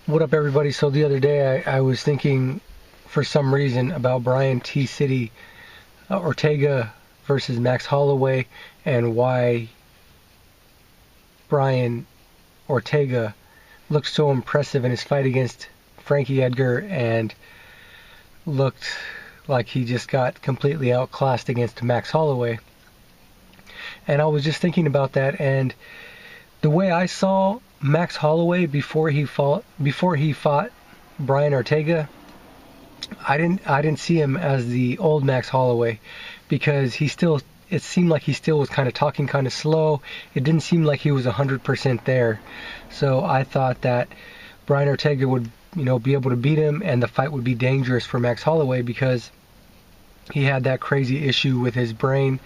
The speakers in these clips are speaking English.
What up, everybody? So the other day I was thinking for some reason about Brian TCity Ortega versus Max Holloway, and why Brian Ortega looked so impressive in his fight against Frankie Edgar and looked like he just got completely outclassed against Max Holloway. And I was just thinking about that, and the way I saw Max Holloway before he fought Brian Ortega, I didn't see him as the old Max Holloway, because it seemed like he still was kind of talking kind of slow. It didn't seem like he was 100% there. So I thought that Brian Ortega would, be able to beat him, and the fight would be dangerous for Max Holloway because he had that crazy issue with his brain,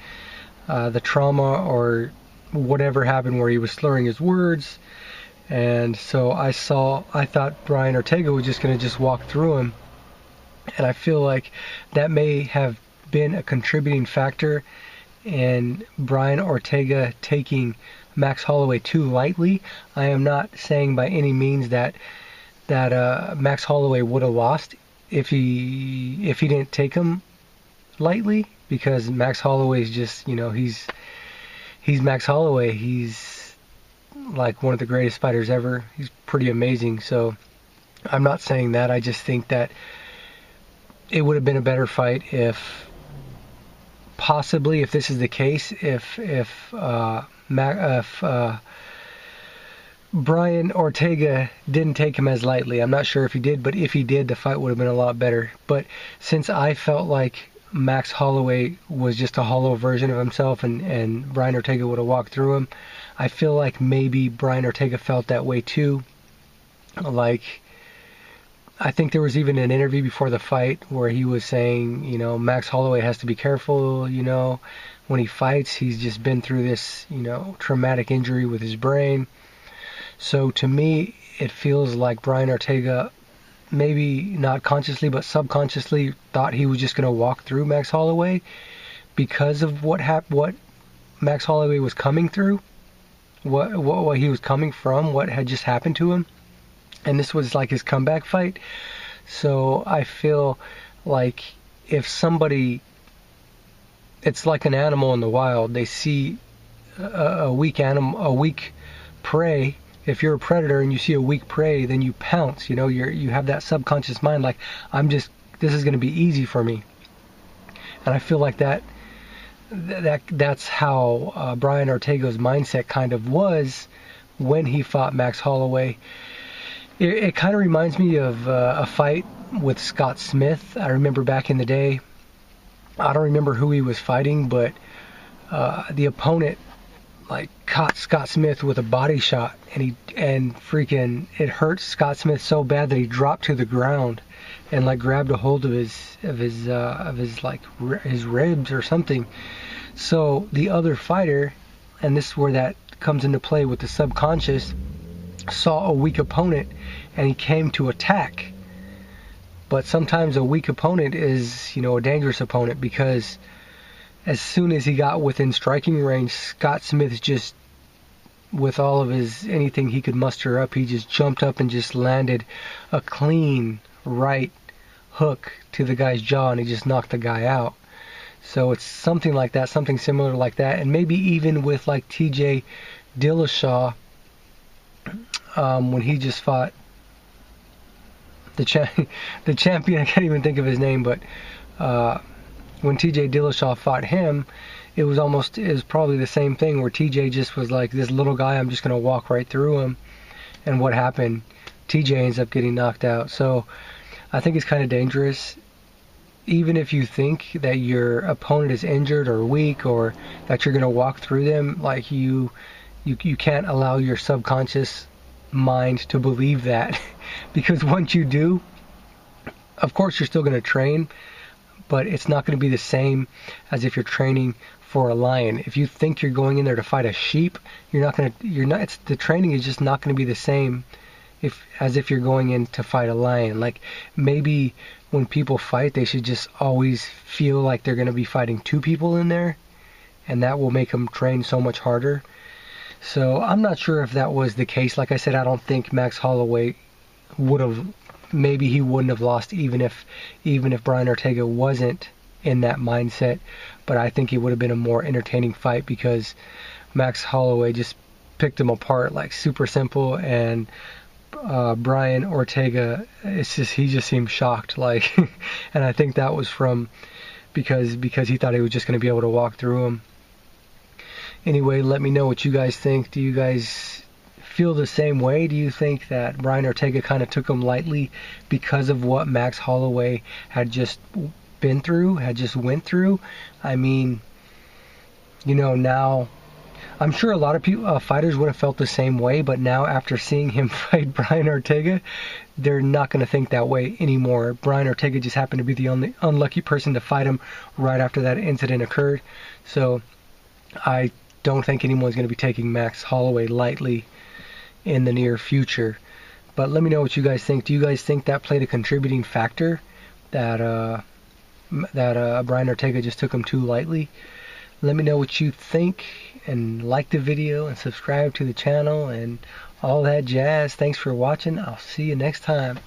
the trauma or whatever happened where he was slurring his words. And so I thought Brian Ortega was just going to just walk through him. And I feel like that may have been a contributing factor in Brian Ortega taking Max Holloway too lightly. I am not saying by any means that Max Holloway would have lost if he didn't take him lightly, because Max Holloway is just, he's Max Holloway. He's like one of the greatest fighters ever. He's pretty amazing. So I'm not saying that. I just think that it would have been a better fight if, possibly, if this is the case, if Brian Ortega didn't take him as lightly. I'm not sure if he did, but if he did, the fight would have been a lot better. But since I felt like Max Holloway was just a hollow version of himself, and Brian Ortega would have walked through him, I feel like maybe Brian Ortega felt that way too. Like, I think there was even an interview before the fight where he was saying, Max Holloway has to be careful, when he fights. He's just been through this, traumatic injury with his brain. So to me, it feels like Brian Ortega, maybe not consciously but subconsciously, thought he was just going to walk through Max Holloway because of what Max Holloway was coming through, what he was coming from, what had just happened to him. And this was like his comeback fight. So I feel like if somebody, it's like an animal in the wild. They see a weak animal, a weak prey. If you're a predator and you see a weak prey, then you pounce. You have that subconscious mind, like, this is going to be easy for me. And I feel like that's how Brian Ortega's mindset kind of was when he fought Max Holloway. It kind of reminds me of a fight with Scott Smith. I remember back in the day, I don't remember who he was fighting, but the opponent like caught Scott Smith with a body shot, and freaking it hurt Scott Smith so bad that he dropped to the ground and like grabbed a hold of his ribs or something. So the other fighter, and this is where that comes into play with the subconscious, saw a weak opponent and he came to attack. But sometimes a weak opponent is, a dangerous opponent, because as soon as he got within striking range, Scott Smith just, with all of anything he could muster up, he just jumped up and just landed a clean right hook to the guy's jaw, and he just knocked the guy out. So it's something like that, something similar like that. And maybe even with like TJ Dillashaw, when he just fought the champion, I can't even think of his name, but when TJ Dillashaw fought him, it was probably the same thing, where TJ just was like, this little guy, I'm just going to walk right through him. And what happened? TJ ends up getting knocked out. So I think it's kind of dangerous. Even if you think that your opponent is injured or weak, or that you're going to walk through them, like you can't allow your subconscious mind to believe that. Because once you do, of course you're still going to train, but it's not going to be the same as if you're training for a lion. If you think you're going in there to fight a sheep, the training is just not going to be the same as if you're going in to fight a lion. Like, maybe when people fight, they should just always feel like they're going to be fighting two people in there, and that will make them train so much harder. So I'm not sure if that was the case. Like I said, I don't think Max Holloway would have, maybe he wouldn't have lost even if Brian Ortega wasn't in that mindset. But I think it would have been a more entertaining fight because Max Holloway just picked him apart like super simple, and Brian Ortega, he just seemed shocked, like, and I think that was because he thought he was just going to be able to walk through him. Anyway, let me know what you guys think. Do you guys feel the same way? Do you think that Brian Ortega kind of took him lightly because of what Max Holloway had just went through? I mean, now I'm sure a lot of people, fighters would have felt the same way, but now after seeing him fight Brian Ortega, they're not going to think that way anymore. Brian Ortega just happened to be the only unlucky person to fight him right after that incident occurred. So I don't think anyone's going to be taking Max Holloway lightly in the near future. But let me know what you guys think. Do you guys think that played a contributing factor, that Brian Ortega just took him too lightly? Let me know what you think, and like the video and subscribe to the channel and all that jazz. Thanks for watching. I'll see you next time.